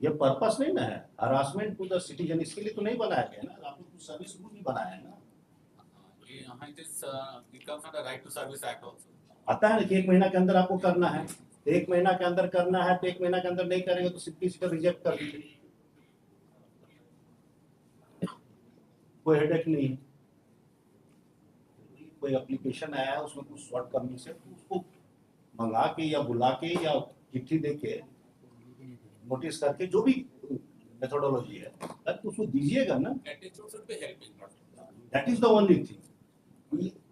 ये पर्पस नहीं ना है हरासमेंट टू द सिटीजन, इसके लिए तो नहीं बनाया गया ना, आपने कुछ सर्विस रूल भी बनाया है ना। it is it comes under right to service act also. आता है ना कि 1 महीना के अंदर आपको करना है, 1 महीना के अंदर करना है, तो 1 महीना के अंदर नहीं करेंगे तो सिंपली सीधा रिजेक्ट कर दीजिए, कोई हेडेक नहीं है। कोई एप्लीकेशन आया है उसमें कुछ सॉर्ट करने से तो उसको मंगा के या बुला के या चिट्ठी दे के नोटिस करके जो भी मेथोडोलॉजी है तो उसको दीजिएगा ना। Attitude should be helping, not that is the only thing.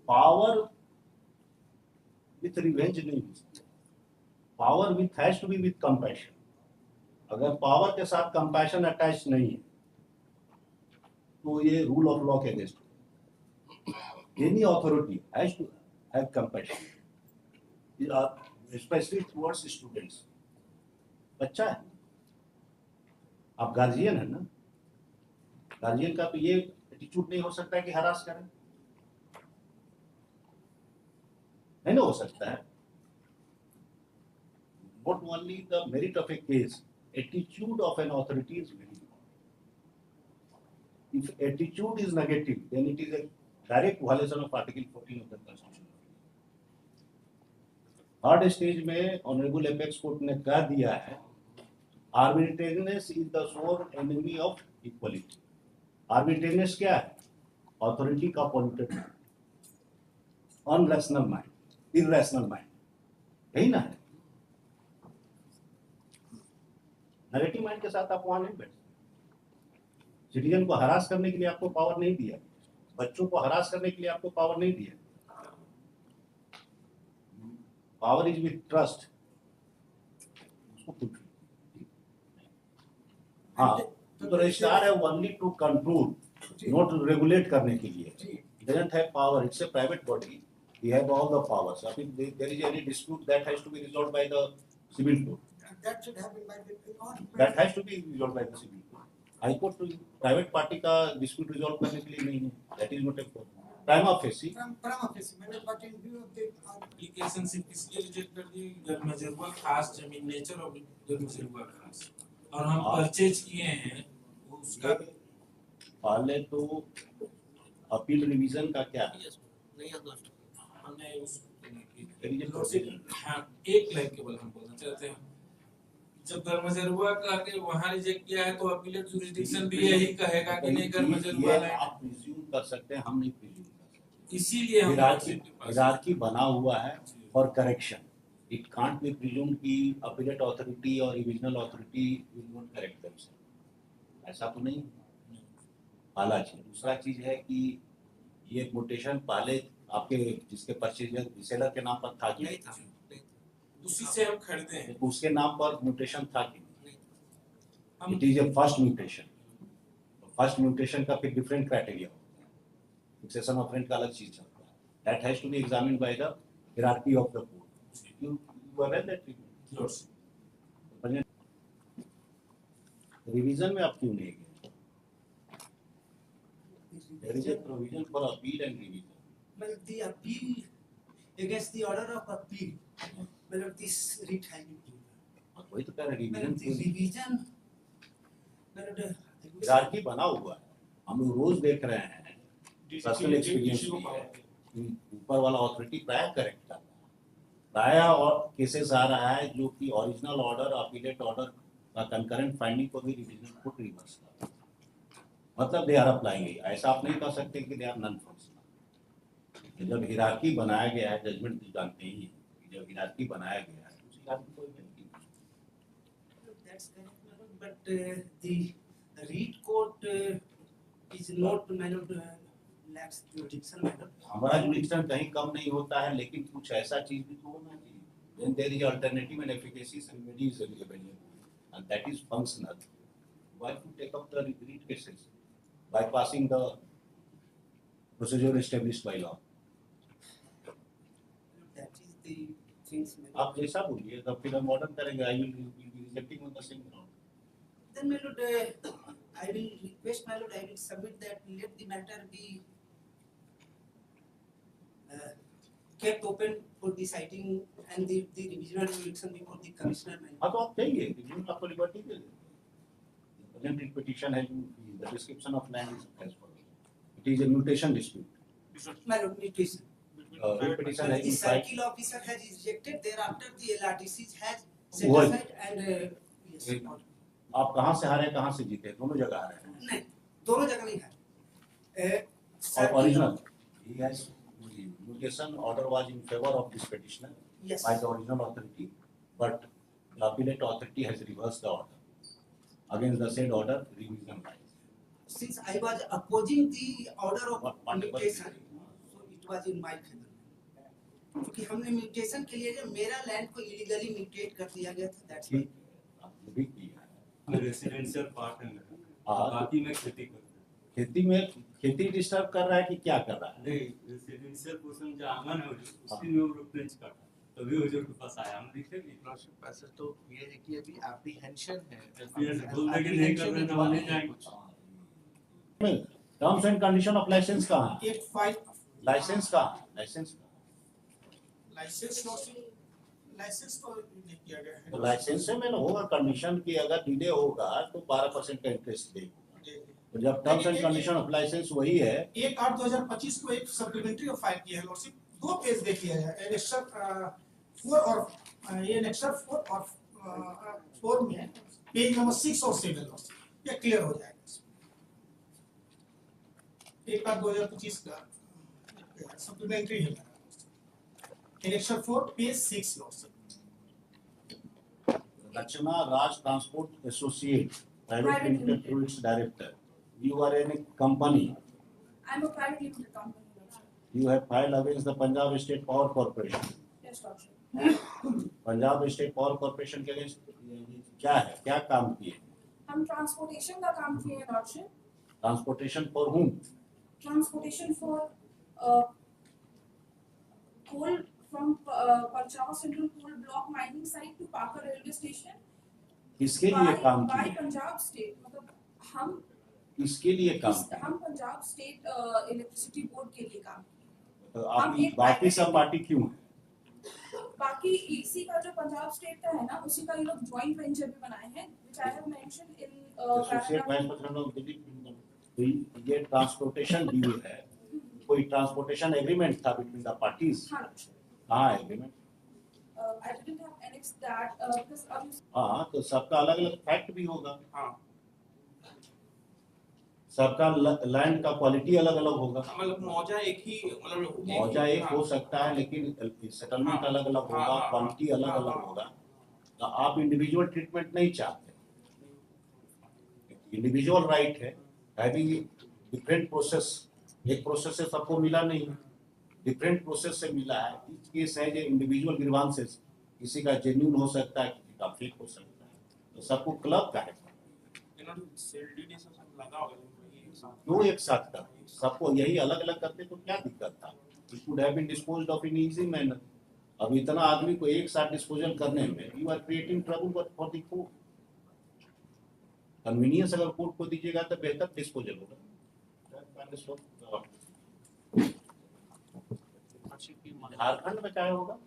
Power with revenge नहीं हो सकता, power with has to be with compassion. अगर पावर के साथ कंपैशन अटैच नहीं है तो ये रूल ऑफ लॉ के against. Any authority has to have compassion, especially towards students. बच्चा है, आप गार्जियन है ना, गार्जियन का तो ये एटीट्यूड नहीं हो सकता है कि हरास करें, नहीं ना हो सकता है। Not only the merit of a case, attitude of an authority is very important. If attitude is negative, then it is a direct violation of Article 14 of the Constitution. Third stage में honourable apex court ने कह दिया है, arbitrariness is the sore enemy of equality. Arbitrariness क्या है? Authority का polluted mind, unrational mind, irrational mind, यही ना है। नेगेटिव माइंड के साथ आप वहां नहीं बैठ सकते। सिटीजन को हरास करने के लिए आपको पावर नहीं दिया, बच्चों को हरास करने के लिए आपको पावर नहीं दिया। पावर इज विथ ट्रस्ट, उसको कुछ हाँ तो रजिस्ट्रार है only to control, not regulate करने के लिए। Doesn't have power, it's a private body, he have all the powers. I mean, there is any dispute that has to be resolved by the civil court. That should happen by the That has to be resolved by the civil court. High court तो private party का dispute resolve करने के लिए नहीं है. That is not a court. Prima facie. prima facie, मैंने but in view of the application सिर्फ इसलिए रिजेक्ट कर दी घर में जरूर खास जमीन नेचर और घर में जरूर खास और हम परचेज किए हैं उसका पहले तो अपील रिवीजन का क्या है? नहीं है दोस्त। हमने उस हाँ, एक लाइन केवल हम बोलना चाहते हैं, जब घर में जरूर करके वहां रिजेक्ट किया है तो अपीलेट जुरिसडिक्शन भी यही कहेगा कि नहीं घर में जरूर है। आप प्रिज्यूम कर सकते हैं, हम नहीं प्रिज्यूम कर सकते। इसीलिए हम हिरार्की बना हुआ है for correction. It can't be presumed कि अपीलेट अथॉरिटी और revisional authority will not correct themself, ऐसा तो नहीं। पहला चीज। दूसरा चीज है कि ये मोटेशन पहले आपके जिसके परचेजर रिसेलर के नाम पर था कि नहीं था, उसी से हम खरीदे हैं। उसके नाम पर म्यूटेशन था कि नहीं। हम it is a first mutation. First mutation का फिर डिफरेंट क्राइटेरिया होता है, फिक्सेशन ऑफ रेंट का अलग चीज होता है। That has to be examined by the hierarchy of the court. You are well that revision में आप क्यों नहीं गए? There is a provision for appeal and revision. But the appeal against the order of appeal, well, this writ has been given. वही तो कह रहे Well, revision the revision, well, hierarchy बना हुआ है, हम लोग रोज देख रहे हैं, पर्सनल एक्सपीरियंस भी है। ऊपर वाला अथॉरिटी प्राय करेक्ट करता है, प्राय और केसेस आ रहा है जो कि ओरिजिनल ऑर्डर अपीलेट ऑर्डर का कंकरेंट फाइंडिंग को भी रिवीजन कोर्ट रिवर्स करता है। मतलब दे आर अप्लाइंग। ऐसा आप नहीं कह सकते कि दे आर नॉन फंक्शनल। जब हिरार्की बनाया गया है, जजमेंट जानते ही हैं, जब हिरार्की बनाया गया है उस हिरार्की को that's correct, madam, but the read court is not, madam, lacks jurisdiction, madam. हमारा जुरिडिक्शन कहीं कम नहीं होता है, लेकिन कुछ ऐसा चीज भी तो होना चाहिए। When there is alternative and efficacious remedy is available and that is functional, why to take up the read cases bypassing the procedure established by law? That is the things, madam. आप जैसा बोलिए तब फिर हम order करेंगे। I will be rejecting on the same ground. Then, my lord, I will request, my lord, I will submit that let the matter be kept open for deciding and the revisional jurisdiction before the commissioner. हाँ तो आप चाहिए review आपको liberty दे दें। Present petition has been, the description of land is as follows. It is a mutation dispute. My lord, mutation. Petition has The been filed. circle officer has rejected, thereafter the LRTC has set What? aside and yes. एक- आप कहाँ से हारे कहाँ से जीते दोनों जगह हारे हैं नहीं, दोनों जगह नहीं है। और original he has mutation order was in favor of this petitioner Yes. by the original authority, but the appellate authority has reversed the order. Against the said order, revision right. Since I was opposing the order of What- mutation, so it was in my favor. क्योंकि हमने mutation के लिए जो मेरा land को illegally mutate कर दिया गया था, that's why. ठीक आपने भी किया है रेसिडेंशियल पार्ट है मेरा, हाँ। बाकी मैं खेती करता हूँ। खेती में खेती डिस्टर्ब कर रहा है कि क्या कर रहा है नहीं, रेसिडेंशियल पोर्शन जो आंगन है उसी में वो प्रिंट काटा, तभी हुजूर के पास आया, हम दिखे भी लॉर्डशिप पैसे तो ये है कि अभी एप्रीहेंशन है बोल दे कि नहीं कर रहे तो हम नहीं जाएंगे। Terms and condition of licence कहाँ है एक फाइल लाइसेंस कहाँ है लाइसेंस लाइसेंस तो नहीं किया गया है। तो लाइसेंस में होगा कंडीशन की अगर डिले होगा तो 12% का इंटरेस्ट देगा तो जब terms and condition of licence वही है 1/8/2025 को एक सप्लीमेंट्री फाइल किया है लॉर्डशिप, 2 पेज देखिए है एनेक्सर 4 और ये एनेक्सर 4 और 4 में पेज नंबर 6 और 7 लॉर्डशिप ये क्लियर हो जाएगा। 1/8/2025 का सप्लीमेंट्री है annexure 4 page 6 lordship. Rachna Raj transport associate private Private limited limited. Through its director you are in a company I'm a private limited company, Lordship. You have filed against the Punjab state power corporation Yes, Lordship. Punjab state power corporation के against क्या है क्या काम किए हम transportation का काम किए हैं lordship, transportation for home transportation for coal from Parchawa Central Coal Block mining site to Parker railway station किसके लिए काम by किए Punjab state, मतलब हम किसके लिए काम किए हम पंजाब स्टेट इलेक्ट्रिसिटी बोर्ड के लिए काम किए। तो हम आपकी एक बाकी private- सब पार्टी क्यों है बाकी इसी का जो पंजाब स्टेट का है ना, उसी का ये लोग जॉइंट वेंचर भी बनाए हैं, which I have mentioned in associate vice president of Delhi तो ये ट्रांसपोर्टेशन ड्यू है कोई ट्रांसपोर्टेशन एग्रीमेंट था बिटवीन द पार्टीज हाँ लॉर्डशिप। हाँ agreement I didn't have annexed that because अब हाँ तो सबका अलग अलग फैक्ट भी होगा हाँ सबका लैंड का क्वालिटी अलग अलग होगा मतलब मौजा एक ही मतलब मौजा एक हो सकता है लेकिन सेटलमेंट हाँ। अलग अलग होगा हाँ, हाँ, क्वालिटी अलग हाँ, अलग हाँ। होगा तो आप इंडिविजुअल ट्रीटमेंट नहीं चाहते इंडिविजुअल राइट है हैविंग डिफरेंट प्रोसेस एक प्रोसेस से सबको मिला नहीं डिफरेंट प्रोसेस से मिला है इस केस है जो इंडिविजुअल ग्रीवांसेस किसी का जेन्युइन हो सकता है किसी का फेक हो सकता है तो सबको क्लब का है इन्होंने सेल डीडी से सब लगा होगा ये साथ। क्यों एक साथ कर सबको यही अलग अलग करते तो क्या दिक्कत था it could have been disposed of in easy manner अब इतना आदमी को एक साथ डिस्पोजल करने में you are creating trouble for the court convenience अगर कोर्ट को दीजिएगा तो बेहतर डिस्पोजल होगा झारखंड में क्या होगा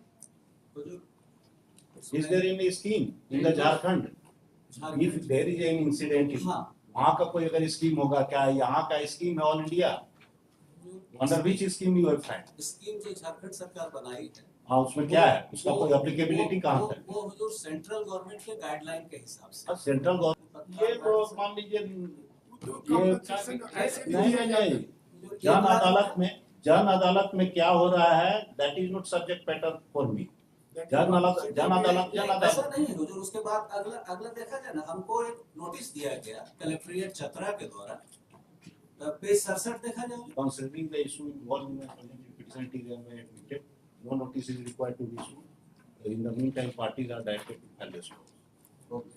is there in scheme in the Jharkhand if there is an incident वहाँ का कोई अगर स्कीम होगा क्या यहाँ का स्कीम है all India under which scheme you have find scheme जो झारखंड सरकार बनाई है हाँ उसमें क्या है उसका कोई एप्लीकेबिलिटी कहाँ तक वो हुजूर सेंट्रल गवर्नमेंट के गाइडलाइन के हिसाब से सेंट्रल गवर्नमेंट ये तो मान लीजिए ये नहीं जन अदालत में क्या हो रहा है that is not subject matter for me जन अदालत ऐसा नहीं है हुजूर। उसके बाद अगला अगला देखा जाए ना, हमको एक नोटिस दिया गया कलेक्ट्रेट चतरा के द्वारा, पेज 67 देखा जाए। considering the issue involved in the petition it is admitted no notice is required to be issued in the meantime parties are directed to file this. Okay.